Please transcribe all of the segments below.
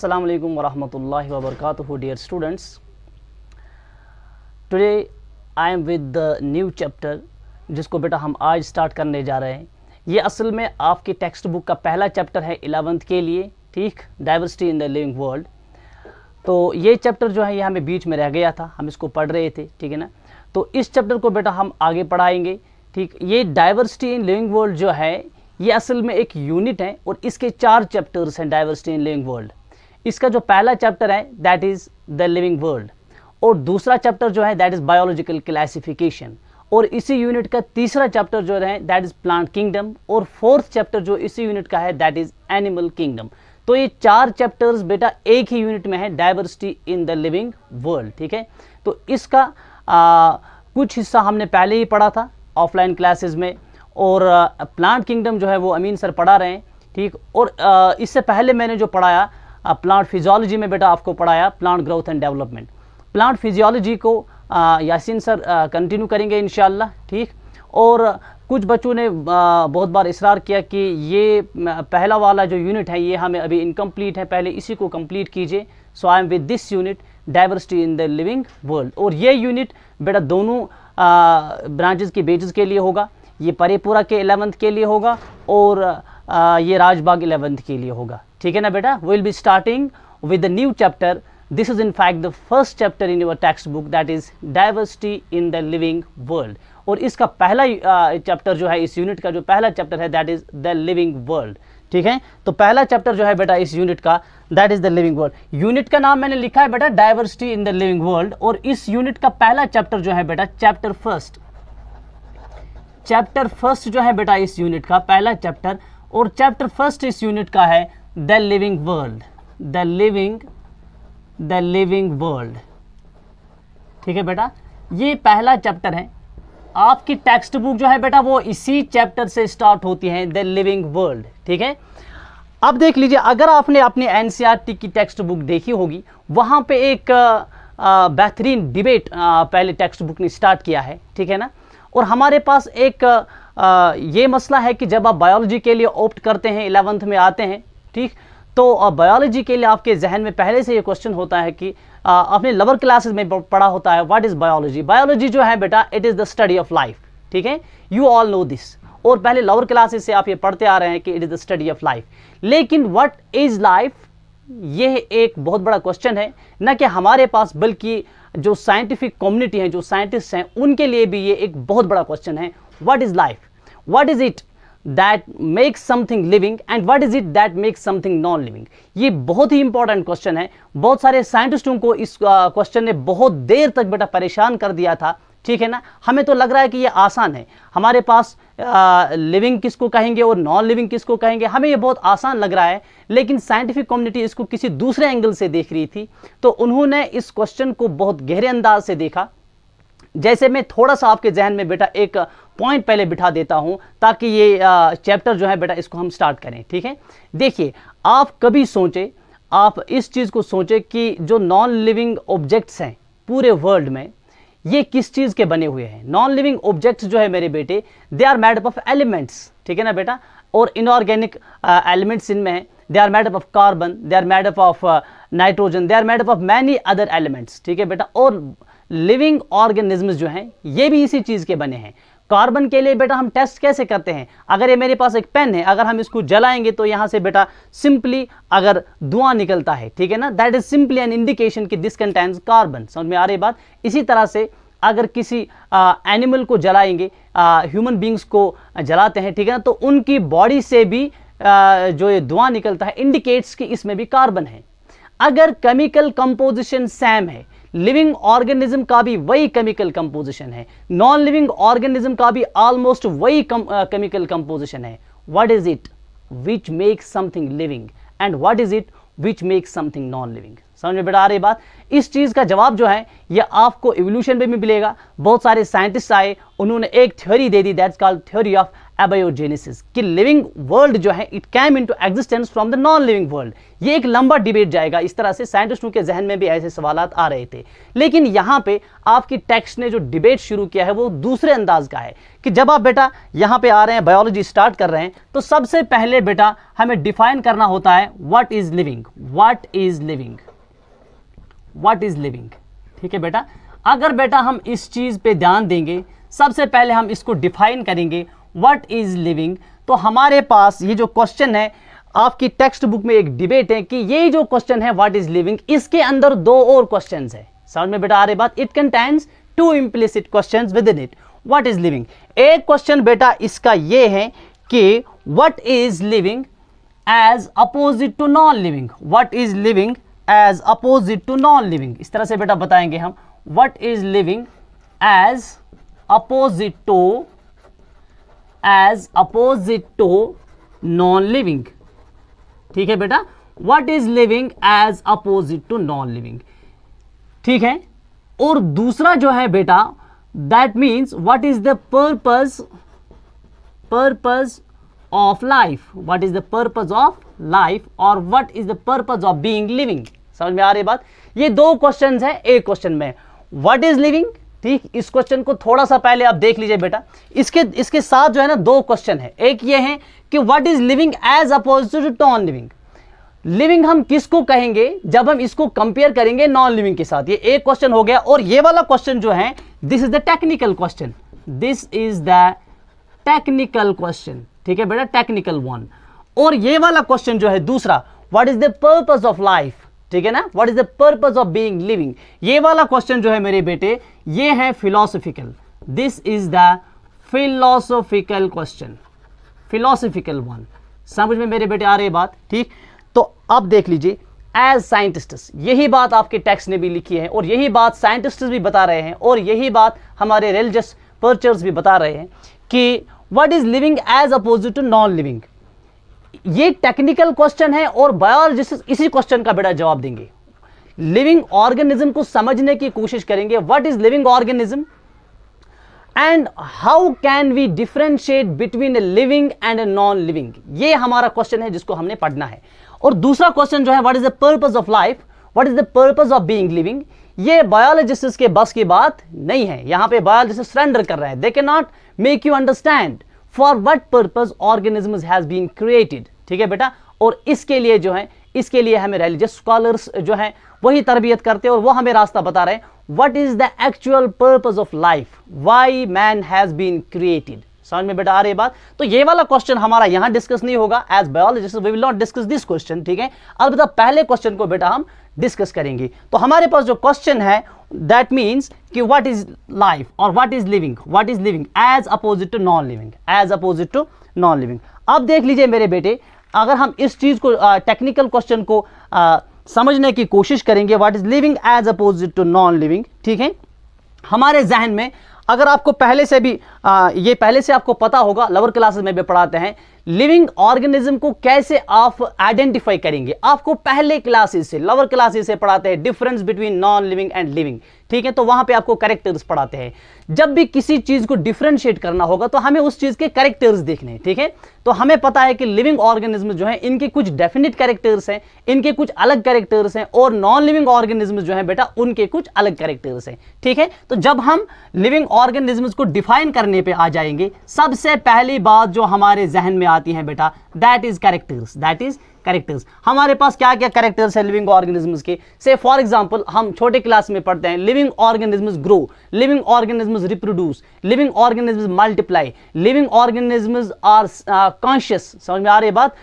Assalamu alaikum wa rahmatullahi wa barakatuhu, dear students. Today I am with the new chapter जिसको बेटा हम आज start करने जा रहे हैं। ये असल में आपकी टेक्स्ट बुक का पहला चैप्टर है 11th के लिए, ठीक, diversity in the living world. तो ये चैप्टर जो है ये हमें बीच में रह गया था, हम इसको पढ़ रहे थे, ठीक है ना। तो इस चैप्टर को बेटा हम आगे पढ़ाएंगे, ठीक। ये डाइवर्सिटी इन लिविंग वर्ल्ड जो है ये असल में एक यूनिट है और इसके 4 चैप्टर्स हैं डाइवर्सिटी इन लिविंग वर्ल्ड। इसका जो पहला चैप्टर है that is the living world, और दूसरा चैप्टर जो है दैट इज़ बायोलॉजिकल क्लासिफिकेशन, और इसी यूनिट का तीसरा चैप्टर जो है दैट इज़ प्लांट किंगडम, और फोर्थ चैप्टर जो इसी यूनिट का है दैट इज़ एनिमल किंगडम। तो ये 4 चैप्टर्स बेटा एक ही यूनिट में है, diversity in the living world, ठीक है। तो इसका कुछ हिस्सा हमने पहले ही पढ़ा था ऑफलाइन क्लासेस में, और प्लांट किंगडम जो है वो अमीन सर पढ़ा रहे हैं, ठीक। और इससे पहले मैंने जो पढ़ाया प्लांट फिजियोलॉजी में बेटा आपको पढ़ाया plant growth and development. Plant physiology को यासीन सर कंटिन्यू करेंगे इंशाल्लाह, ठीक। और कुछ बच्चों ने बहुत बार इसरार किया कि ये पहला वाला जो यूनिट है ये हमें अभी इनकम्प्लीट है, पहले इसी को कंप्लीट कीजिए। So I am with this unit diversity in the living world, और ये यूनिट बेटा दोनों ब्रांचेस की बेसिस के लिए होगा। ये परेपुरा के 11th के लिए होगा और ये राजबाग 11th के लिए होगा, ठीक है ना बेटा। Will be starting with the new chapter. This is in fact the first chapter in your text book that is diversity in the living world, और इसका पहला चैप्टर जो है इस यूनिट का जो पहला चैप्टर है that is the living world, ठीक है। तो पहला चैप्टर जो है बेटा इस यूनिट का that is the living world. Unit का नाम मैंने लिखा है बेटा diversity in the living world, और इस यूनिट का पहला चैप्टर जो है बेटा चैप्टर फर्स्ट जो है बेटा इस यूनिट का पहला चैप्टर, और चैप्टर फर्स्ट इस यूनिट का है the living world, the living world, ठीक है बेटा। ये पहला चैप्टर है। आपकी टेक्स्ट बुक जो है बेटा वो इसी चैप्टर से स्टार्ट होती है, द लिविंग वर्ल्ड, ठीक है। अब देख लीजिए, अगर आपने अपनी एनसीईआरटी की टेक्स्ट बुक देखी होगी, वहाँ पे एक बेहतरीन डिबेट पहले टेक्स्ट बुक ने स्टार्ट किया है, ठीक है ना। और हमारे पास एक ये मसला है कि जब आप बायोलॉजी के लिए ऑप्ट करते हैं, 11th में आते हैं, ठीक, तो बायोलॉजी के लिए आपके जहन में पहले से ये क्वेश्चन होता है कि आपने लोअर क्लासेस में पढ़ा होता है व्हाट इज़ बायोलॉजी। बायोलॉजी जो है बेटा it is the study of life, ठीक है, यू ऑल नो दिस, और पहले लोअर क्लासेस से आप ये पढ़ते आ रहे हैं कि it is the study of life. लेकिन व्हाट इज़ लाइफ, ये एक बहुत बड़ा क्वेश्चन है, न कि हमारे पास बल्कि जो साइंटिफिक कम्युनिटी है, जो साइंटिस्ट हैं, उनके लिए भी ये एक बहुत बड़ा क्वेश्चन है। What is life, what is it that makes something living, and what is it that makes something non living. ये बहुत ही इंपॉर्टेंट क्वेश्चन है। बहुत सारे साइंटिस्टों को इस क्वेश्चन ने बहुत देर तक बेटा परेशान कर दिया था, ठीक है ना। हमें तो लग रहा है कि ये आसान है, हमारे पास लिविंग किसको कहेंगे और नॉन लिविंग किसको कहेंगे, हमें ये बहुत आसान लग रहा है। लेकिन साइंटिफिक कम्युनिटी इसको किसी दूसरे एंगल से देख रही थी, तो उन्होंने इस क्वेश्चन को बहुत गहरे अंदाज से देखा। जैसे मैं थोड़ा सा आपके जहन में बेटा एक पॉइंट पहले बिठा देता हूं ताकि ये चैप्टर जो है बेटा इसको हम स्टार्ट करें, ठीक है। देखिए, आप कभी सोचे, आप इस चीज़ को सोचे कि जो नॉन लिविंग ऑब्जेक्ट्स हैं पूरे वर्ल्ड में, ये किस चीज़ के बने हुए हैं। नॉन लिविंग ऑब्जेक्ट्स जो है मेरे बेटे they are made up of elements, ठीक है ना बेटा, और इनऑर्गेनिक एलिमेंट्स इनमें हैं। They are made up of carbon, they are made up of nitrogen, they are made up of many other elements, ठीक है बेटा। और लिविंग ऑर्गेनिज्म्स जो हैं ये भी इसी चीज़ के बने हैं। कार्बन के लिए बेटा हम टेस्ट कैसे करते हैं, अगर ये मेरे पास एक पेन है, अगर हम इसको जलाएंगे तो यहाँ से बेटा सिंपली अगर धुआं निकलता है, ठीक है ना, that is simply an indication कि दिस कंटेन्स कार्बन। समझ में आ रही बात। इसी तरह से अगर किसी एनिमल को जलाएंगे, ह्यूमन बींग्स को जलाते हैं, ठीक है ना, तो उनकी बॉडी से भी जो ये धुआं निकलता है इंडिकेट्स कि इसमें भी कार्बन है। अगर केमिकल कंपोजिशन सेम है, लिविंग ऑर्गेनिज्म का भी वही केमिकल कंपोजिशन है, नॉन लिविंग ऑर्गेनिज्म का भी ऑलमोस्ट वही केमिकल कंपोजिशन है, what is it which makes something living and what is it which makes something non living. समझ में बेटा आ रही बात। इस चीज़ का जवाब जो है ये आपको इवोल्यूशन में भी मिलेगा। बहुत सारे साइंटिस्ट आए, उन्होंने एक थ्योरी दे दी that's called theory of abiogenesis, कि लिविंग वर्ल्ड जो है it came into existence from the non living world. ये एक लंबा डिबेट जाएगा, इस तरह से साइंटिस्टों के जहन में भी ऐसे सवालात आ रहे थे। लेकिन यहाँ पे आपकी टेक्स्ट ने जो डिबेट शुरू किया है वो दूसरे अंदाज का है, कि जब आप बेटा यहाँ पे आ रहे हैं, बायोलॉजी स्टार्ट कर रहे हैं, तो सबसे पहले बेटा हमें डिफाइन करना होता है what is living, what is living, what is living. ठीक है बेटा, अगर बेटा हम इस चीज पे ध्यान देंगे, सबसे पहले हम इसको डिफाइन करेंगे व्हाट इज लिविंग, तो हमारे पास ये जो क्वेश्चन है, आपकी टेक्स्ट बुक में एक डिबेट है कि ये जो क्वेश्चन है व्हाट इज लिविंग, इसके अंदर दो और क्वेश्चंस है। समझ में बेटा आ रही बात? It contains two implicit questions within it. What is living, एक क्वेश्चन बेटा इसका ये है कि what is living as opposite to non living, what is living as opposite to non living. इस तरह से बेटा बताएंगे हम, what is living as opposite to non living. ठीक है बेटा, what is living as opposite to non living. ठीक है, और दूसरा जो है बेटा, that means what is the purpose of life, what is the purpose of life, और what is the purpose of being living. समझ में आ रही बात? ये दो क्वेश्चंस हैं एक क्वेश्चन में, व्हाट इज लिविंग। ठीक, इस क्वेश्चन को थोड़ा सा पहले आप देख लीजिए बेटा, इसके साथ जो है ना दो क्वेश्चन है, एक ये है कि what is living as opposite to non living. Living हम किसको कहेंगे जब हम इसको कंपेयर करेंगे नॉन लिविंग के साथ, ये एक क्वेश्चन हो गया। और ये वाला क्वेश्चन जो है, this is the technical question, this is the technical question. ठीक है बेटा, टेक्निकल वन। और ये वाला क्वेश्चन जो है दूसरा, what is the purpose of life, ठीक है ना, what is the purpose of being living. ये वाला क्वेश्चन जो है मेरे बेटे, ये है philosophical, this is the philosophical question, philosophical one. समझ में मेरे बेटे आ रही है बात? ठीक, तो अब देख लीजिए, एज साइंटिस्ट्स, यही बात आपके टेक्स्ट ने भी लिखी है, और यही बात साइंटिस्ट्स भी बता रहे हैं, और यही बात हमारे रिलीजियस पर्चर्स भी बता रहे हैं कि what is living as opposite to non living. ये टेक्निकल क्वेश्चन है, और बायोलॉजिस्ट इसी क्वेश्चन का बेटा जवाब देंगे। लिविंग ऑर्गेनिज्म को समझने की कोशिश करेंगे, what is living organism and how can we differentiate between a living and a non living. ये हमारा क्वेश्चन है जिसको हमने पढ़ना है। और दूसरा क्वेश्चन जो है, what is the purpose of life, what is the purpose of being living. ये बायोलॉजिस्ट के बस की बात नहीं है, यहां पे बायोलॉजिस्ट सरेंडर कर रहे हैं, they can not make you understand for what purpose organisms has been created. ठीक है बेटा, और इसके लिए जो है, इसके लिए हमें रिलीजियस स्कॉलर्स जो हैं वही तरबियत करते हैं, और वो हमें रास्ता बता रहे हैं, what is the actual purpose of life, why man has been created. समझ में बेटा आ रही बात? तो ये वाला क्वेश्चन हमारा यहां डिस्कस नहीं होगा, as biologist we will not discuss this question. ठीक है, अलबत्ता पहले क्वेश्चन को बेटा हम डिस्कस करेंगे। तो हमारे पास जो क्वेश्चन है, दैट मीन्स कि व्हाट इज लाइफ और what is living, what is living as opposite to non living, as opposite to non living. अब देख लीजिए मेरे बेटे, अगर हम इस चीज को टेक्निकल क्वेश्चन को समझने की कोशिश करेंगे, what is living as opposite to non living. ठीक है, हमारे जहन में, अगर आपको पहले से भी ये पहले से आपको पता होगा, लोअर क्लासेस में भी पढ़ाते हैं, लिविंग ऑर्गेनिज्म को कैसे आप आइडेंटिफाई करेंगे, आपको पहले क्लासेस से, लोअर क्लासेस से पढ़ाते हैं difference between non living and living. ठीक है, तो वहां पे आपको कैरेक्टर्स पढ़ाते हैं। जब भी किसी चीज को डिफरेंशिएट करना होगा तो हमें उस चीज के कैरेक्टर्स देखने हैं। ठीक है, तो हमें पता है कि लिविंग ऑर्गेनिज्म जो है इनके कुछ डेफिनेट कैरेक्टर्स हैं, इनके कुछ अलग कैरेक्टर्स हैं, और नॉन लिविंग ऑर्गेनिज्म जो है बेटा उनके कुछ अलग कैरेक्टर्स हैं। ठीक है, तो जब हम लिविंग ऑर्गेनिज्म्स को डिफाइन करने पे आ जाएंगे, सबसे पहली बात जो हमारे जहन में आती है बेटा, that is characters, that is characters. हमारे पास क्या क्या कैरेक्टर्स है लिविंग ऑर्गेनिज्म्स के? से फॉर एग्जांपल हम छोटे क्लास में पढ़ते हैं, living organisms grow, living organisms reproduce, living organisms multiply, living organisms are conscious. समझ में आ रही है बात?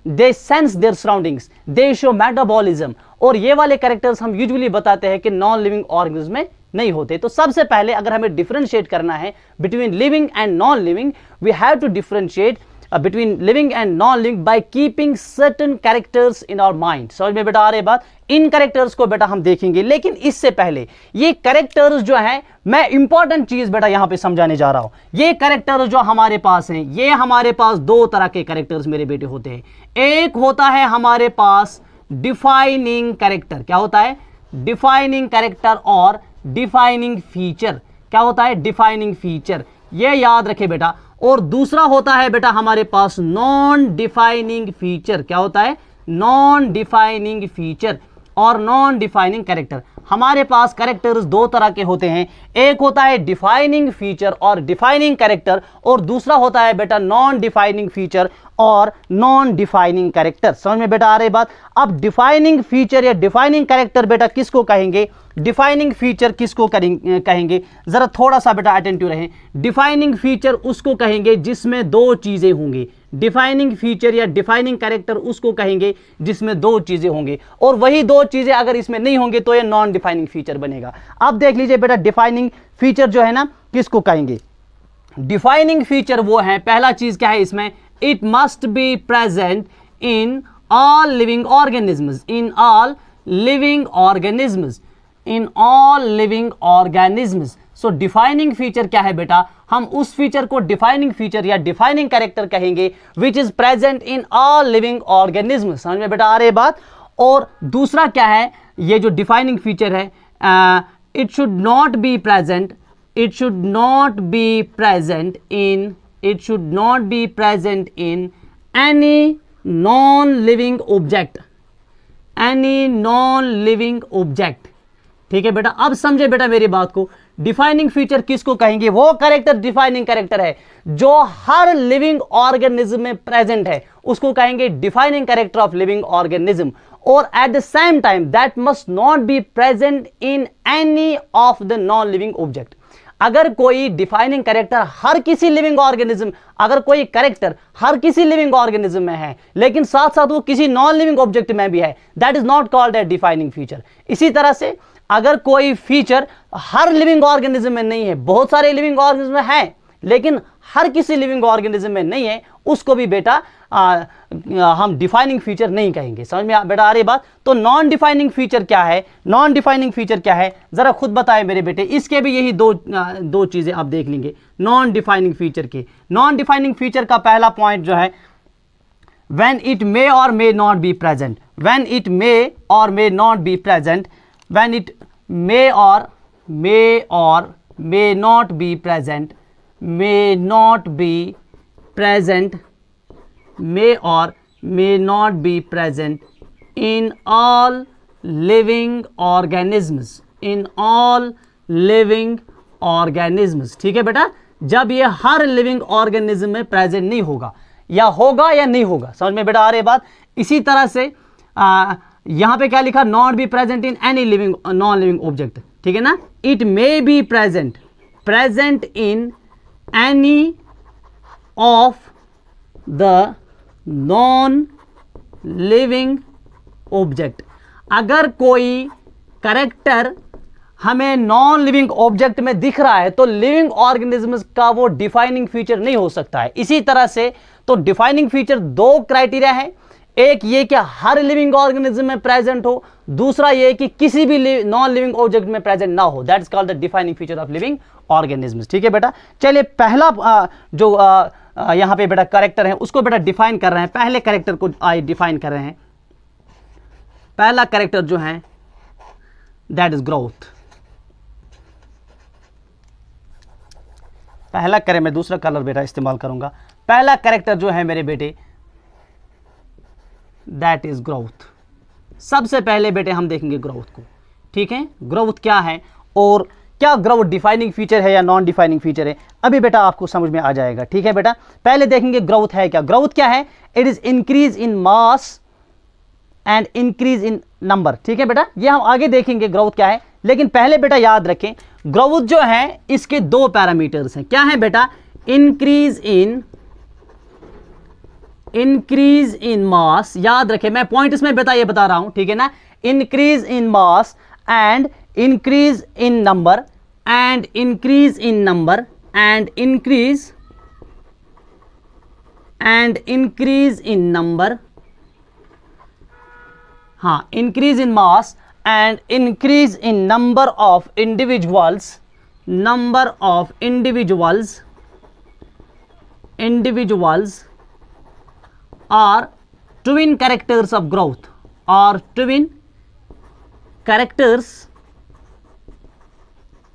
They sense their surroundings, they show metabolism. और ये वाले कैरेक्टर्स हम यूजुअली बताते हैं कि नॉन लिविंग ऑर्गेनिज्म में नहीं होते। तो सबसे पहले अगर हमें डिफरेंशिएट करना है between living and non living, we have to differentiate between living and non-living by keeping certain characters in our mind। समझ में बेटा आ रही बात? इन कैरेक्टर्स को बेटा हम देखेंगे, लेकिन इससे पहले ये कैरेक्टर्स जो है, मैं इंपॉर्टेंट चीज बेटा यहां पे समझाने जा रहा हूं। ये कैरेक्टर्स जो हमारे पास हैं, ये हमारे पास दो तरह के कैरेक्टर्स मेरे बेटे होते हैं। एक होता है हमारे पास डिफाइनिंग कैरेक्टर। क्या होता है? डिफाइनिंग कैरेक्टर और डिफाइनिंग फीचर। क्या होता है? Defining feature. ये याद रखे बेटा। और दूसरा होता है बेटा हमारे पास नॉन डिफाइनिंग फीचर। क्या होता है? नॉन डिफाइनिंग फीचर और नॉन डिफाइनिंग कैरेक्टर। हमारे पास कैरेक्टर्स दो तरह के होते हैं, एक होता है डिफाइनिंग फीचर और डिफाइनिंग कैरेक्टर, और दूसरा होता है बेटा नॉन डिफाइनिंग फीचर और नॉन डिफाइनिंग कैरेक्टर। समझ में बेटा आ रही बात? अब डिफाइनिंग फीचर या डिफाइनिंग कैरेक्टर बेटा किसको कहेंगे? डिफाइनिंग फीचर किसको कहेंगे? जरा थोड़ा सा बेटा अटेंटिव रहें। डिफाइनिंग फीचर उसको कहेंगे जिसमें दो चीजें होंगी। डिफाइनिंग फीचर या डिफाइनिंग कैरेक्टर उसको कहेंगे जिसमें दो चीजें होंगी, और वही दो चीजें अगर इसमें नहीं होंगी तो ये नॉन डिफाइनिंग फीचर बनेगा। अब देख लीजिए बेटा डिफाइनिंग फीचर जो है ना किसको कहेंगे? डिफाइनिंग फीचर वो है, पहला चीज क्या है इसमें? It must be present in all living organisms, in all living organisms, in all living organisms. So defining feature क्या है बेटा? हम उस फीचर को डिफाइनिंग फीचर या डिफाइनिंग कैरेक्टर कहेंगे which is present in all living organism. समझ में बेटा आ रही बात? और दूसरा क्या है? ये जो डिफाइनिंग फीचर है, it should not be present, it should not be present in, it should not be present in any non living object, any non living object. ठीक है बेटा? अब समझे बेटा मेरी बात को। डिफाइनिंग फीचर किसको कहेंगे? वो कैरेक्टर डिफाइनिंग कैरेक्टर है जो हर लिविंग ऑर्गेनिज्म में प्रेजेंट है, उसको कहेंगे defining character of living organism. और at the same time that must not be present in any of the non living object. अगर कोई डिफाइनिंग कैरेक्टर हर किसी लिविंग ऑर्गेनिज्म, अगर कोई कैरेक्टर हर किसी लिविंग ऑर्गेनिज्म में है लेकिन साथ साथ वो किसी नॉन लिविंग ऑब्जेक्ट में भी है, that is not called a defining feature. इसी तरह से अगर कोई फीचर हर लिविंग ऑर्गेनिज्म में नहीं है, बहुत सारे लिविंग ऑर्गेनिज्म में है लेकिन हर किसी लिविंग ऑर्गेनिज्म में नहीं है, उसको भी बेटा हम डिफाइनिंग फीचर नहीं कहेंगे। समझ में बेटा आ रही बात? तो नॉन डिफाइनिंग फीचर क्या है? नॉन डिफाइनिंग फीचर क्या है जरा खुद बताएं मेरे बेटे। इसके भी यही दो चीजें आप देख लेंगे नॉन डिफाइनिंग फीचर के। नॉन डिफाइनिंग फीचर का पहला पॉइंट जो है, when it may or may not be present, when it may or may not be present, when it may or may not be present, may not be present, may or may not be present in all living organisms, in all living organisms। ठीक है बेटा? जब ये हर living organism में present नहीं होगा, या होगा या नहीं होगा। समझ में बेटा आ रही बात? इसी तरह से यहां पे क्या लिखा? Not be present in any living non living object. ठीक है ना? It may be present, present in any of the non living object. अगर कोई कैरेक्टर हमें नॉन लिविंग ऑब्जेक्ट में दिख रहा है तो लिविंग ऑर्गेनिज्म का वो डिफाइनिंग फीचर नहीं हो सकता है। इसी तरह से तो डिफाइनिंग फीचर दो क्राइटेरिया है, एक ये कि हर लिविंग ऑर्गेनिज्म में प्रेजेंट हो, दूसरा ये कि किसी भी नॉन लिविंग ऑब्जेक्ट में प्रेजेंट ना हो। That is called the defining feature of living organism. ठीक है बेटा? चलिए पहला जो यहां पे बेटा कैरेक्टर है उसको बेटा डिफाइन कर रहे हैं। पहले कैरेक्टर को डिफाइन कर रहे हैं। पहला कैरेक्टर जो है दैट इज ग्रोथ। पहला करें, मैं दूसरा कलर बेटा इस्तेमाल करूंगा। पहला कैरेक्टर जो है मेरे बेटे दैट इज ग्रोथ। सबसे पहले बेटे हम देखेंगे ग्रोथ को। ठीक है? ग्रोथ क्या है और क्या ग्रोथ डिफाइनिंग फीचर है या नॉन डिफाइनिंग फीचर है, अभी बेटा आपको समझ में आ जाएगा। ठीक है बेटा? पहले देखेंगे ग्रोथ है क्या। ग्रोथ क्या है? It is increase in mass and increase in number. ठीक है बेटा? ये हम आगे देखेंगे ग्रोथ क्या है, लेकिन पहले बेटा याद रखें ग्रोथ जो है इसके दो पैरामीटर्स हैं। क्या है बेटा? इंक्रीज इन मास। याद रखें, मैं पॉइंट इसमें बता रहा हूं। ठीक है ना? Increase in mass and increase in number and increase in number and increase in number. हाँ, increase in mass and increase in number of individuals are twin characters of growth, are twin characters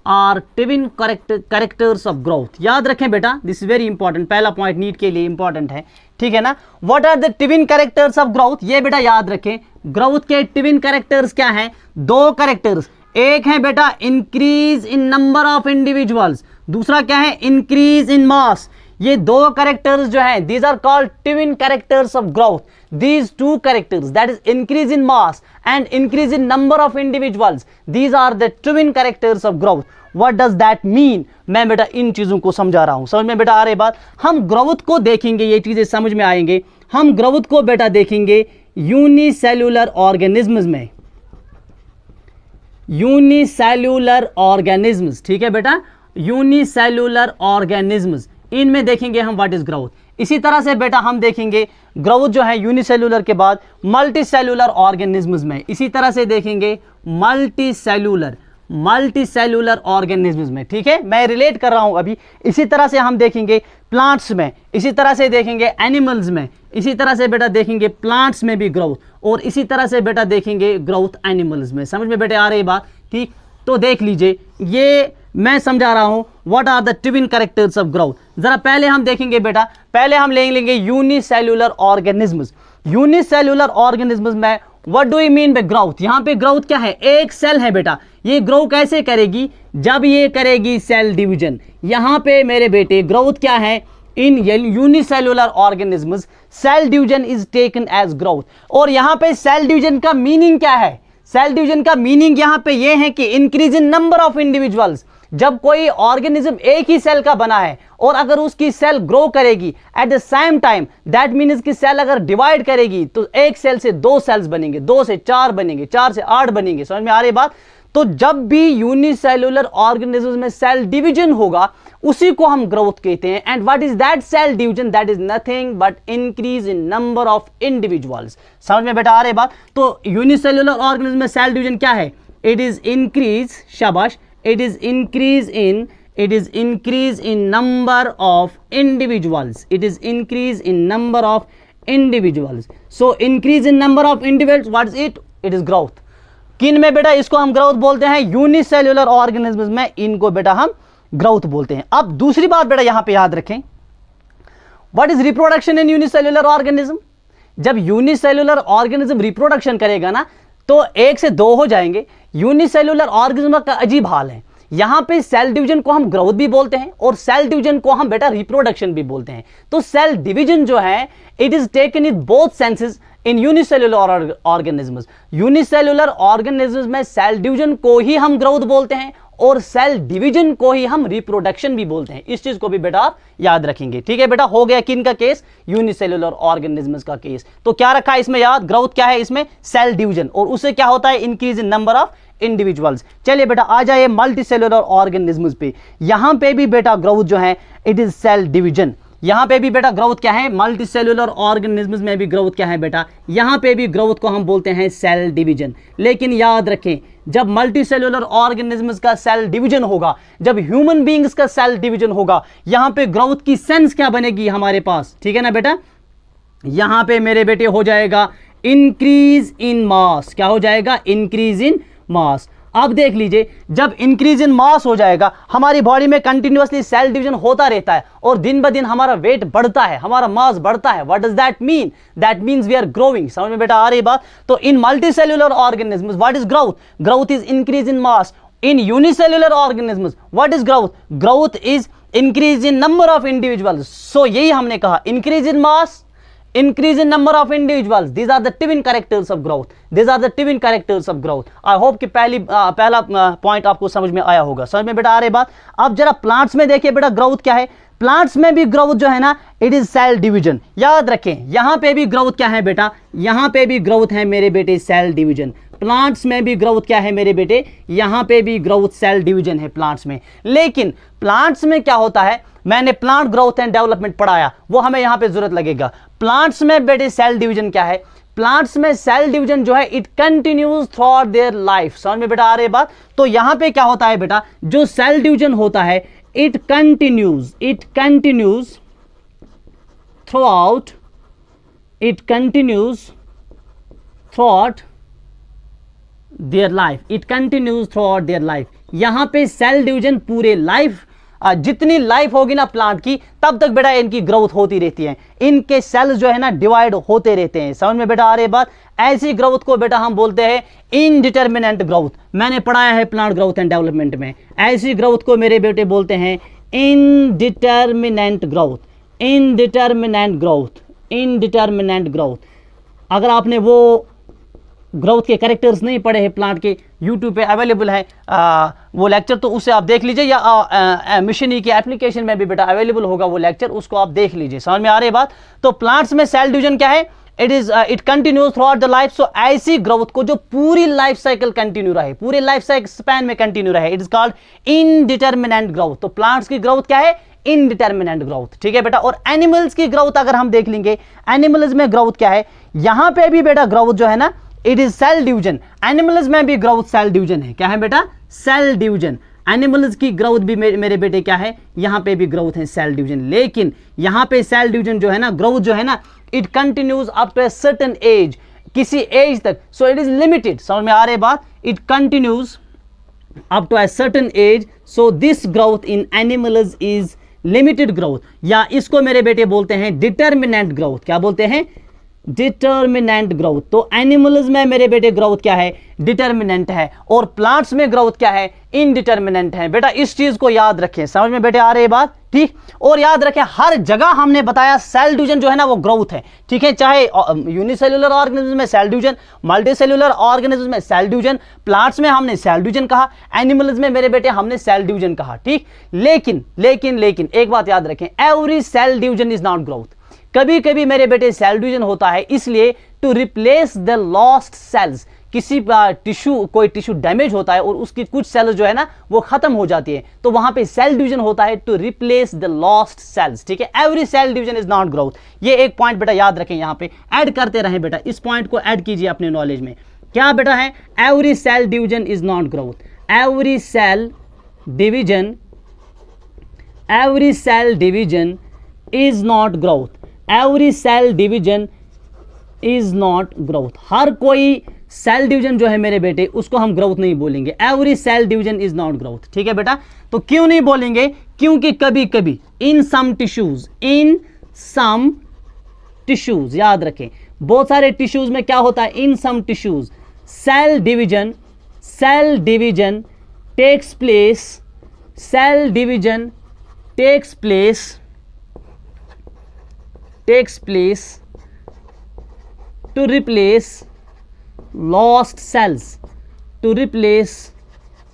are twin characters of growth. याद रखें बेटा, this is very important, पहला point NEET के लिए important है, ठीक है ना। What are the twin characters of growth, ये बेटा याद रखें, ग्रोथ के ट्विन कैरेक्टर्स क्या हैं, दो कैरेक्टर्स, एक है बेटा increase in number of individuals, दूसरा क्या है, इंक्रीज इन मास। ये दो कैरेक्टर्स जो हैं, these are called twin characters of growth. These two characters, that is increase in mass and increase in number of individuals, these are the twin characters of growth. What does that mean? मैं बेटा इन चीजों को समझा रहा हूं, समझ में बेटा आ रही बात। हम ग्रोथ को देखेंगे, ये चीजें समझ में आएंगे। हम ग्रोथ को बेटा देखेंगे यूनिसेल्यूलर ऑर्गेनिज्म्स में, यूनिसेल्यूलर ऑर्गेनिज्म्स, ठीक है बेटा, यूनिसेल्यूलर ऑर्गेनिज्म्स, इनमें देखेंगे हम व्हाट इज ग्रोथ। इसी तरह से बेटा हम देखेंगे ग्रोथ जो है यूनिसेल्यूलर के बाद मल्टीसेल्यूलर ऑर्गेनिज्म्स में, इसी तरह से देखेंगे मल्टीसेल्यूलर ऑर्गेनिज्म्स में, ठीक है, मैं रिलेट कर रहा हूं अभी। इसी तरह से हम देखेंगे प्लांट्स में, इसी तरह से देखेंगे एनिमल्स में, इसी तरह से बेटा देखेंगे प्लांट्स में भी ग्रोथ, और इसी तरह से बेटा देखेंगे ग्रोथ एनिमल्स में। समझ में बेटे आ रही बात, ठीक। तो देख लीजिए, ये मैं समझा रहा हूं what are the twin characters of growth. जरा पहले हम देखेंगे बेटा, पहले हम ले लेंगे यूनिसेल्यूलर ऑर्गेनिज्म्स। यूनिसेल्यूलर ऑर्गेनिज्म्स में what do you mean by growth, यहां पे ग्रोथ क्या है, एक सेल है बेटा, ये ग्रो कैसे करेगी, जब ये करेगी सेल डिवीजन। यहां पे मेरे बेटे ग्रोथ क्या है, in unicellular organisms cell division is taken as growth. और यहां पे सेल डिवीजन का मीनिंग क्या है, सेल डिवीजन का मीनिंग यहां पे ये है कि increase in number of individuals. जब कोई ऑर्गेनिज्म एक ही सेल का बना है और अगर उसकी सेल ग्रो करेगी eight the same time, that means कि सेल अगर डिवाइड करेगी तो एक सेल से दो सेल्स बनेंगे, दो से चार बनेंगे, चार से आठ बनेंगे। समझ में आ रही बात। तो जब भी यूनिसेल्यूलर ऑर्गेनिज्म में सेल डिवीजन होगा उसी को हम ग्रोथ कहते हैं। And what is that cell division, that is nothing but increase in number of individuals. समझ में बेटा आ रही बात। तो यूनिसेल्यूलर ऑर्गेनिज्म में सेल डिवीजन क्या है, इट इज इंक्रीज, शाबाश, it is increase in number of individuals, it is increase in number of individuals। so increase in number of individuals, what is it, it is growth। किन में बेटा इसको हम growth बोलते हैं, यूनिसेल्यूलर ऑर्गेनिज्म्स में इनको बेटा हम ग्रोथ बोलते हैं। अब दूसरी बात बेटा यहां पे याद रखें, what is reproduction in unicellular organism. जब यूनिसेल्यूलर ऑर्गेनिज्म रिप्रोडक्शन करेगा ना तो एक से दो हो जाएंगे। यूनिसेल्यूलर ऑर्गेनिज्म का अजीब हाल है, यहां पे सेल डिवीजन को हम ग्रोथ भी बोलते हैं और सेल डिवीजन को हम बेटा रिप्रोडक्शन भी बोलते हैं। तो सेल डिवीजन जो है it is taken in both senses in unicellular organisms. Unicellular organisms में सेल डिवीजन को ही हम ग्रोथ बोलते हैं और सेल डिवीजन को ही हम रिप्रोडक्शन भी बोलते हैं। इस चीज को भी बेटा आप याद रखेंगे, ठीक है बेटा। हो गया किन का केस, यूनिसेल्यूलर ऑर्गेनिज्म्स का केस। तो क्या रखा है इसमें याद, ग्रोथ क्या है इसमें, सेल डिवीजन, और उससे क्या होता है, increase in number of individuals. चलिए बेटा आ जाइए मल्टीसेल्यूलर ऑर्गेनिज्म्स पे। यहां पे भी बेटा ग्रोथ जो है इट इज सेल डिवीजन। यहां पे भी बेटा ग्रोथ क्या है, मल्टीसेल्यूलर ऑर्गेनिज्म्स में भी ग्रोथ क्या है बेटा, यहां पे भी ग्रोथ को हम बोलते हैं सेल डिवीजन। लेकिन याद रखें जब मल्टीसेल्यूलर ऑर्गेनिज्म्स का सेल डिवीजन होगा, जब ह्यूमन बीइंग्स का सेल डिवीजन होगा, यहां पे ग्रोथ की सेंस क्या बनेगी हमारे पास, ठीक है ना बेटा। यहां पे मेरे बेटे हो जाएगा इंक्रीज इन मास। क्या हो जाएगा, इंक्रीज इन मास। अब देख लीजिए जब इंक्रीज इन मास हो जाएगा, हमारी बॉडी में कंटिन्यूअसली सेल डिवीजन होता रहता है और दिन ब दिन हमारा वेट बढ़ता है, हमारा मास बढ़ता है। What does that mean, that means we are growing. समझ में बेटा आ रही बात। तो in multicellular organisms what is growth, growth is increase in mass. In unicellular organisms what is growth, growth is increase in number of individuals. So यही हमने कहा, increase in mass, increase in number of individuals, these are the twin characters of growth, these are the twin characters of growth। I hope कि पहला point आपको समझ में आया होगा। समझ में बेटा आ रही बात। अब जरा प्लांट्स में देखिए बेटा ग्रोथ क्या है, प्लांट्स में भी ग्रोथ जो है ना इट इज सेल डिवीजन। याद रखें यहां पे भी ग्रोथ क्या है बेटा, यहां पे भी ग्रोथ है मेरे बेटे सेल डिवीजन। प्लांट्स में भी ग्रोथ क्या है मेरे बेटे, यहां पे भी ग्रोथ सेल डिवीजन है प्लांट्स में। लेकिन प्लांट्स में क्या होता है, मैंने प्लांट ग्रोथ एंड डेवलपमेंट पढ़ाया, वो हमें यहां पे जरूरत लगेगा। प्लांट्स में बेटे सेल डिवीजन क्या है, प्लांट्स में सेल डिवीजन जो है it continues through out their life. समझ में बेटा आ रही बात। तो यहां पे क्या होता है बेटा, जो सेल डिवीजन होता है it continues through out their life, it continues through out their life. यहां पे सेल डिवीजन पूरे लाइफ, जितनी लाइफ होगी ना प्लांट की, तब तक बेटा इनकी ग्रोथ होती रहती है, इनके सेल्स जो है ना डिवाइड होते रहते हैं। समझ में बेटा आ रही बात? ऐसी ग्रोथ को बेटा हम बोलते हैं इनडिटर्मिनेंट ग्रोथ। मैंने पढ़ाया है प्लांट ग्रोथ एंड डेवलपमेंट में, ऐसी ग्रोथ को मेरे बेटे बोलते हैं indeterminate growth, indeterminate growth, indeterminate growth. अगर आपने वो ग्रोथ के कैरेक्टर्स नहीं पढ़े हैं प्लांट के, यूट्यूब पे अवेलेबल है वो लेक्चर, तो उसे आप देख लीजिए, या मिशन ई की एप्लीकेशन में भी बेटा अवेलेबल होगा वो लेक्चर, उसको आप देख लीजिए। समझ में आ रही बात? तो प्लांट्स में सेल डिवीजन क्या है? It continues throughout the life. So ऐसी ग्रोथ को जो पूरी लाइफ साइकिल कंटिन्यू रहे, पूरे लाइफ साइकिल स्पैन में कंटिन्यू रहे, it is called indeterminate growth. तो प्लांट्स की ग्रोथ क्या है? Indeterminate growth. ठीक है बेटा। और एनिमल्स की ग्रोथ अगर हम देख लेंगे, एनिमल्स में ग्रोथ क्या है? यहां पे भी बेटा ग्रोथ जो है ना, it is cell division. Animals में भी ग्रोथ सेल डिवीजन है। क्या है बेटा? Cell division. एनिमल्स की ग्रोथ भी मेरे बेटे क्या है? यहां पे भी ग्रोथ है सेल डिवीजन। लेकिन यहां पे सेल डिवीजन जो है ना, ग्रोथ जो है ना, it continues up to a certain age, किसी एज तक। So it is limited. समझ में आ रही बात? It continues up to a certain age. So this growth in animals is limited growth, या इसको मेरे बेटे बोलते हैं डिटर्मिनेंट ग्रोथ। क्या बोलते हैं? Determinant growth. तो एनिमल्स में मेरे बेटे ग्रोथ क्या है? डिटर्मिनेंट है। और प्लांट्स में ग्रोथ क्या है? इनडिटर्मिनेंट है। बेटा इस चीज को याद रखें। समझ में बेटे आ रही बात? ठीक। और याद रखें, हर जगह हमने बताया सेल डिवीजन जो है ना वो ग्रोथ है। ठीक है, चाहे यूनिसेल्युलर ऑर्गेनिज्म में सेल डिवीजन, मल्टीसेल्युलर ऑर्गेनिज्म में सेल डिवीजन, प्लांट्स में हमने सेल डिवीजन कहा, एनिमल्स में मेरे बेटे हमने सेल डिवीजन कहा। ठीक। लेकिन लेकिन लेकिन एक बात याद रखें, every cell division is not growth. कभी कभी मेरे बेटे सेल डिवीजन होता है इसलिए to replace the lost cells. किसी टिश्यू, कोई टिश्यू डैमेज होता है और उसकी कुछ सेल्स जो है ना वो खत्म हो जाती है, तो वहां पे सेल डिवीजन होता है to replace the lost cells. ठीक है, every cell division is not growth. ये एक पॉइंट बेटा याद रखें, यहां पे ऐड करते रहें बेटा, इस पॉइंट को ऐड कीजिए अपने नॉलेज में। क्या बेटा है? Every cell division is not growth. Every cell division, every cell division is not growth. Every cell division is not growth. हर कोई सेल डिवीजन जो है मेरे बेटे उसको हम ग्रोथ नहीं बोलेंगे। Every cell division is not growth. ठीक है बेटा। तो क्यों नहीं बोलेंगे? क्योंकि कभी कभी इन सम टिश्यूज, इन सम टिश्यूज, याद रखें बहुत सारे टिश्यूज में क्या होता है? In some tissues cell division, cell division takes place, cell division takes place to replace lost cells, to replace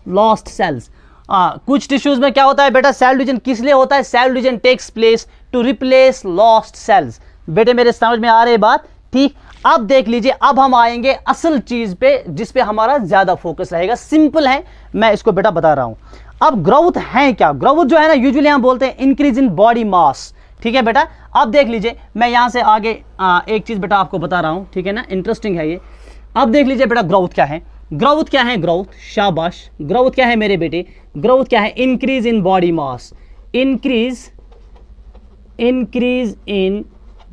lost cells। कुछ टिश्यूज में क्या होता है बेटा? सेल डिवीजन किस लिए होता है? Cell division takes place to replace lost cells. बेटे मेरे समझ में आ रही बात? ठीक। अब देख लीजिए, अब हम आएंगे असल चीज पे जिस पे हमारा ज्यादा फोकस रहेगा। सिंपल है, मैं इसको बेटा बता रहा हूं। अब ग्रोथ है क्या? ग्रोथ जो है ना यूजुअली हम बोलते हैं इंक्रीज इन बॉडी मास। ठीक है बेटा। अब देख लीजिए, मैं यहां से आगे एक चीज बेटा आपको बता रहा हूं। ठीक है ना, इंटरेस्टिंग है ये। अब देख लीजिए बेटा, ग्रोथ क्या है? ग्रोथ क्या है? ग्रोथ, शाबाश। ग्रोथ क्या है मेरे बेटे? ग्रोथ क्या है? Increase in body mass, increase in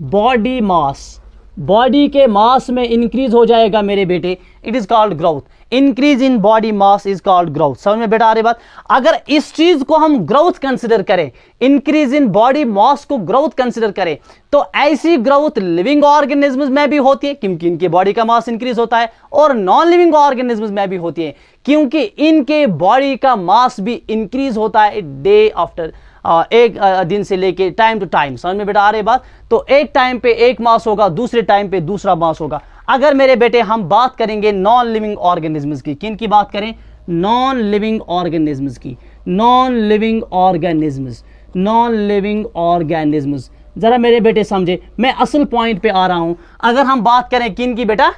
body mass. Body के मास में इंक्रीज हो जाएगा मेरे बेटे, it is called growth. Increase in body mass is called growth. समझ में बेटा आ रही बात? अगर इस चीज को हम ग्रोथ कंसिडर करें, इंक्रीज इन बॉडी मास को ग्रोथ कंसिडर करें, तो ऐसी ग्रोथ लिविंग ऑर्गेनिज्म्स में भी होती है क्योंकि इनके बॉडी का मास इंक्रीज होता है, और नॉन लिविंग ऑर्गेनिज्म्स में भी होती है क्योंकि इनके बॉडी का मास भी इंक्रीज होता है डे आफ्टर, एक दिन से लेके टाइम टू टाइम। समझ में बेटा आ रही बात? तो एक टाइम पे एक मास होगा, दूसरे टाइम पे दूसरा मास होगा। अगर मेरे बेटे हम बात करेंगे नॉन लिविंग ऑर्गेनिज्म्स की, किन की बात करें? नॉन लिविंग ऑर्गेनिज्म्स की। Non living organisms, non living organisms. जरा मेरे बेटे समझे, मैं असल पॉइंट पे आ रहा हूं। अगर हम बात करें किन की बेटा?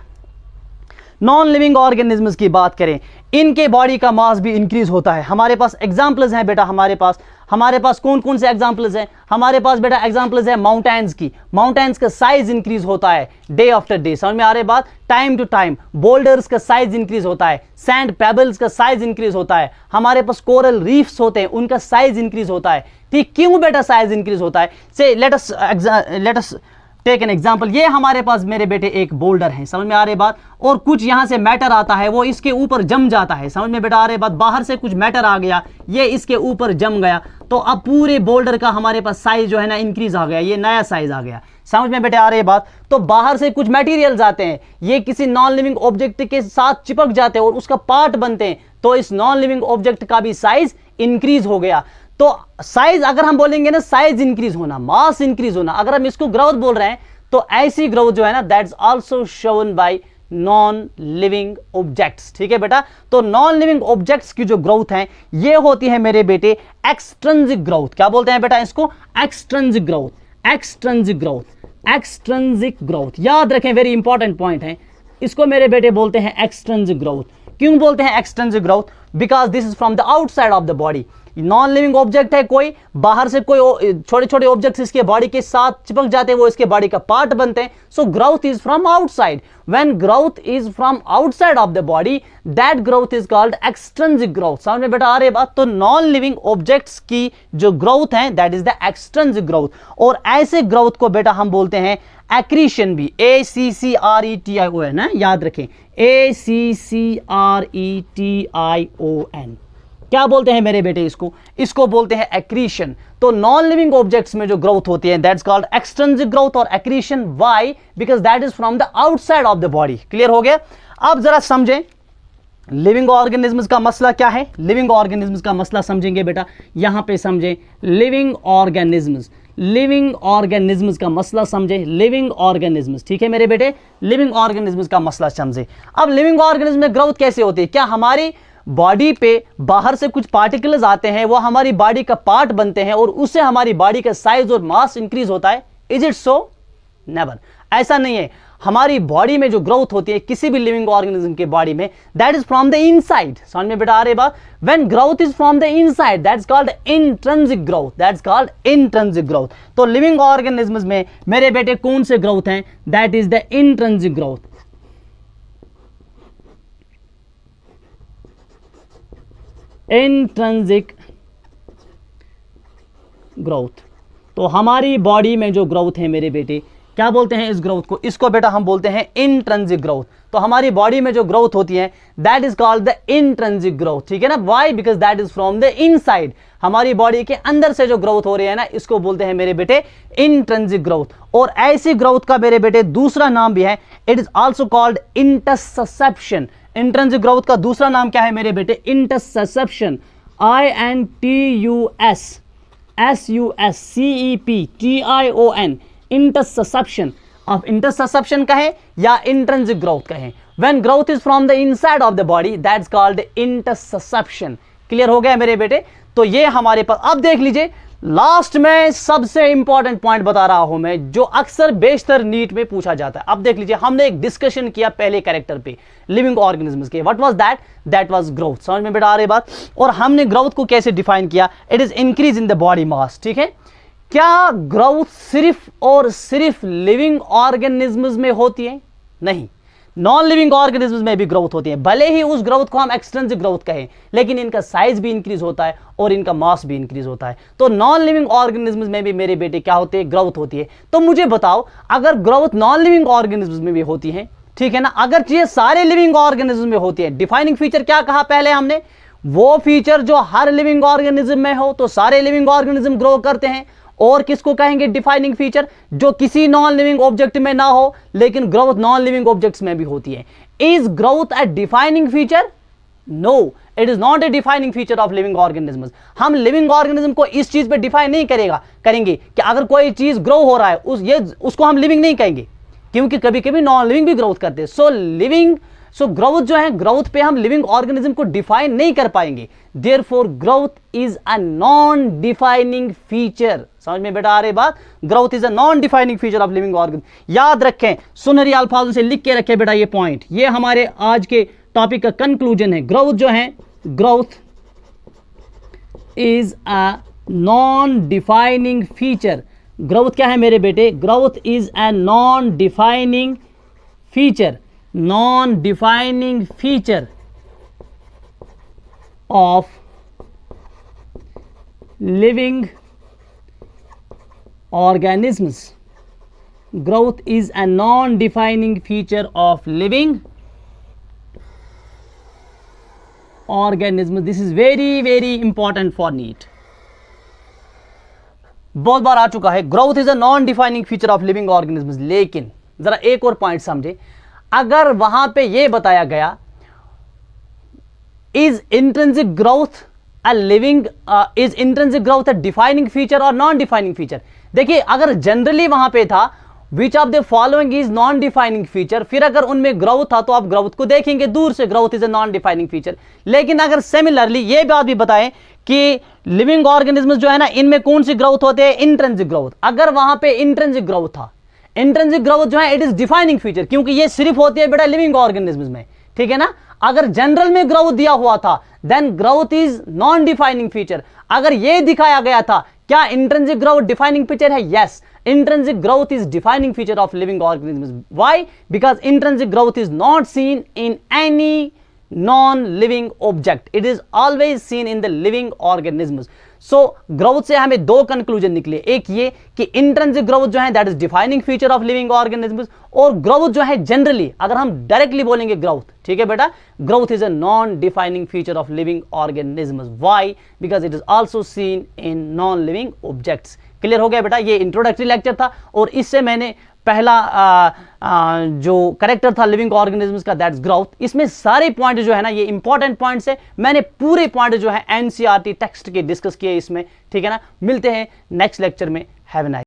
नॉन लिविंग ऑर्गेनिज्म्स की बात करें, इनके बॉडी का मास भी इंक्रीज होता है। हमारे पास एग्जांपल्स हैं बेटा, हमारे पास कौन कौन से एग्जांपल्स हैं? हमारे पास बेटा एग्जांपल्स है माउंटेन्स की। माउंटेन्स का साइज इंक्रीज होता है डे आफ्टर डे। समझ में आ रही बात? टाइम टू टाइम बोल्डर्स का साइज इंक्रीज होता है, सैंड पेबल्स का साइज इंक्रीज होता है। हमारे पास कोरल रीफ्स होते हैं, उनका साइज इंक्रीज होता है। ठीक, क्यों बेटा साइज इंक्रीज होता है? Say let us take an example, ये हमारे पास मेरे बेटे एक बोल्डर है, समझ में आ रही बात, और कुछ यहां से मैटर आता है, वो इसके ऊपर जम जाता है, समझ में बेटा आ रही बात, बाहर से कुछ मैटर आ गया, ये इसके ऊपर जम गया, तो अब पूरे बोल्डर का हमारे पास साइज जो है ना इंक्रीज आ गया, ये नया साइज आ गया, समझ में बेटे आ रही बात। तो बाहर से कुछ मटेरियल्स आते हैं, ये किसी नॉन लिविंग ऑब्जेक्ट के साथ चिपक जाते हैं और उसका पार्ट बनते हैं, तो इस नॉन लिविंग ऑब्जेक्ट का भी साइज इंक्रीज हो गया। तो साइज अगर हम बोलेंगे ना, साइज इंक्रीज होना, मास इंक्रीज होना, अगर हम इसको ग्रोथ बोल रहे हैं, तो ऐसी ग्रोथ जो है ना, that's also shown by non living objects, ठीक है बेटा। तो नॉन लिविंग ऑब्जेक्ट्स की जो ग्रोथ है, ये होती है मेरे बेटे एक्सट्रिंसिक ग्रोथ। क्या बोलते हैं बेटा इसको? Extrinsic growth, extrinsic growth, extrinsic growth, याद रखें, वेरी इंपॉर्टेंट पॉइंट है। इसको मेरे बेटे बोलते हैं एक्सट्रिंसिक ग्रोथ। क्यों बोलते हैं extrinsic growth? Because this is from the outside of the body. Non living object है कोई, बाहर से कोई छोटे छोटे ऑब्जेक्ट्स इसके बॉडी के साथ चिपक जाते हैं, वो इसके बॉडी का पार्ट बनते हैं। So growth is from outside. When growth is from outside of the body, that growth is called extrinsic growth. समझ में बेटा आ रही बात? तो नॉन लिविंग ऑब्जेक्ट्स की जो ग्रोथ है, that is the extrinsic growth. और ऐसे ग्रोथ को बेटा हम बोलते हैं एक्रीशन भी, ACCRETION है, याद रखें, ACCRETION। क्या बोलते हैं मेरे बेटे इसको? इसको बोलते हैं एक्रीशन। तो नॉन लिविंग ऑब्जेक्ट्स में जो ग्रोथ होती है, दैट्स कॉल्ड एक्सट्रिंसिक ग्रोथ और accretion. Why? Because that is from the outside of the body. Clear हो गया? अब जरा समझें लिविंग ऑर्गेनिज्म्स का मसला क्या है। लिविंग ऑर्गेनिज्म्स का मसला समझेंगे बेटा, यहां पे समझें लिविंग ऑर्गेनिज्म्स, लिविंग ऑर्गेनिज्म्स का मसला समझे, लिविंग ऑर्गेनिज्म्स, ठीक है मेरे बेटे, लिविंग ऑर्गेनिज्म्स का मसला समझे। अब लिविंग ऑर्गेनिज्म में ग्रोथ कैसे होती है? क्या हमारी बॉडी पे बाहर से कुछ पार्टिकल्स आते हैं, वो हमारी बॉडी का पार्ट बनते हैं और उससे हमारी बॉडी का साइज और मास इंक्रीज होता है? Is it so? नेवर, ऐसा नहीं है। हमारी बॉडी में जो ग्रोथ होती है किसी भी लिविंग ऑर्गेनिज्म के बॉडी में, that is from the inside. समझ में बेटा आ रही बात? When growth is from the inside, that's called intrinsic growth, that's called intrinsic growth. तो लिविंग ऑर्गेनिज्म्स में मेरे बेटे कौन से ग्रोथ हैं? That is the intrinsic growth, intrinsic growth. तो हमारी बॉडी में जो ग्रोथ है मेरे बेटे, क्या बोलते हैं इस ग्रोथ को? इसको बेटा हम बोलते हैं इंट्रिंसिक ग्रोथ। तो हमारी बॉडी में जो ग्रोथ होती है, that is called the intrinsic growth, ठीक है ना। Why? Because that is from the inside. हमारी बॉडी के अंदर से जो ग्रोथ हो रही है ना, इसको बोलते हैं मेरे बेटे इंट्रिंसिक ग्रोथ। और ऐसी ग्रोथ का मेरे बेटे दूसरा नाम भी है, it is also called interception. Intrinsic growth का दूसरा नाम क्या है मेरे बेटे? Interception, INTUSSUSCEPTION, interception. अब इंटरसेप्शन कहें या इंट्रिंसिक ग्रोथ कहें, when growth is from the inside of the body, that's called interception. Clear हो गया मेरे बेटे? तो ये हमारे पास, अब देख लीजिए लास्ट में सबसे इंपॉर्टेंट पॉइंट बता रहा हूं मैं, जो अक्सर बेशतर नीट में पूछा जाता है। अब देख लीजिए, हमने एक डिस्कशन किया पहले कैरेक्टर पे लिविंग ऑर्गेनिज्म्स के। What was that? That was growth. समझ में बेटा आ रही बात? और हमने ग्रोथ को कैसे डिफाइन किया? It is increase in the body mass, ठीक है। क्या ग्रोथ सिर्फ और सिर्फ लिविंग ऑर्गेनिज्म्स में होती है? नहीं, नॉन लिविंग ऑर्गेनिज्म्स में भी ग्रोथ होती है। भले ही उस ग्रोथ को हम एक्सट्रिंसिक ग्रोथ कहें, लेकिन इनका साइज भी इंक्रीज होता है और इनका मास भी इंक्रीज होता है। तो नॉन लिविंग ऑर्गेनिज्म्स में भी मेरे बेटे क्या होते हैं? ग्रोथ होती है। तो मुझे बताओ, अगर ग्रोथ नॉन लिविंग ऑर्गेनिज्म्स में भी होती है, ठीक है ना, अगर ये सारे लिविंग ऑर्गेनिज्म में होती है, डिफाइनिंग फीचर क्या कहा पहले हमने? वो फीचर जो हर लिविंग ऑर्गेनिज्म में हो, तो सारे लिविंग ऑर्गेनिज्म ग्रो करते हैं। और किसको कहेंगे डिफाइनिंग फीचर? जो किसी नॉन लिविंग ऑब्जेक्ट में ना हो, लेकिन ग्रोथ नॉन लिविंग ऑब्जेक्ट्स में भी होती है। Is growth a defining feature? No, it is not a defining feature of living organism. हम लिविंग ऑर्गेनिज्म को इस चीज पे डिफाइन नहीं करेंगे कि अगर कोई चीज ग्रो हो रहा है, उसको हम लिविंग नहीं कहेंगे, क्योंकि कभी कभी नॉन लिविंग भी ग्रोथ करते हैं। सो ग्रोथ जो है, ग्रोथ पे हम लिविंग ऑर्गेनिज्म को डिफाइन नहीं कर पाएंगे। Therefore growth is a non defining feature. समझ में बेटा आ रही बात? Growth is a non defining feature of living organism. याद रखें, सुनहरी अल्फाजों से लिख के रखें बेटा ये पॉइंट। ये हमारे आज के टॉपिक का कंक्लूजन है। ग्रोथ जो है, growth is a non defining feature. Growth क्या है मेरे बेटे? Growth is a non defining feature, non defining feature of living organisms, growth is a non-defining feature of living organism. This is very important for NEET. बहुत बार आ चुका है, growth is a non defining feature of living organism. लेकिन जरा एक और point समझे, अगर वहां पे ये बताया गया is intrinsic growth a living is intrinsic growth a defining feature और नॉन डिफाइनिंग फीचर। देखिए अगर जनरली वहां पे था which of the following is non defining feature, फिर अगर उनमें ग्रोथ था तो आप ग्रोथ को देखेंगे दूर से, growth is a non defining feature. लेकिन अगर सिमिलरली ये बात भी बताएं कि लिविंग ऑर्गेनिज्म जो है ना, इनमें कौन सी ग्रोथ होते हैं, इंट्रिंसिक ग्रोथ, अगर वहां पे इंट्रिंसिक ग्रोथ था, इंट्रिंसिक ग्रोथ जो है इट इज डिफाइनिंग फीचर, क्योंकि ये सिर्फ होती है बेटा लिविंग ऑर्गेनिज्म में, ठीक है ना। अगर जनरल में ग्रोथ दिया हुआ था then growth is non defining feature. अगर ये दिखाया गया था क्या इंट्रिंसिक ग्रोथ डिफाइनिंग फीचर है, yes, intrinsic growth is defining feature of living organisms. Why? Because intrinsic growth is not seen in any non-living object. It is always seen in the living organisms. So growth से हमें दो conclusion निकले, एक ये कि intrinsic growth जो है that is defining feature of living organisms, और growth जो है generally अगर हम डायरेक्टली बोलेंगे growth, ठीक है बेटा, growth is a non-defining feature of living organisms. Why? Because it is also seen in non-living objects. Clear हो गया बेटा, ये इंट्रोडक्टरी लेक्चर था और इससे मैंने पहला जो करेक्टर था लिविंग ऑर्गेनिज्म्स का दैट्स ग्रोथ, इसमें सारे पॉइंट जो है ना ये इंपॉर्टेंट पॉइंट्स है, मैंने पूरे पॉइंट जो है एनसीईआरटी टेक्स्ट के डिस्कस किए इसमें, ठीक है ना। मिलते हैं नेक्स्ट लेक्चर में, हैव अ नाइस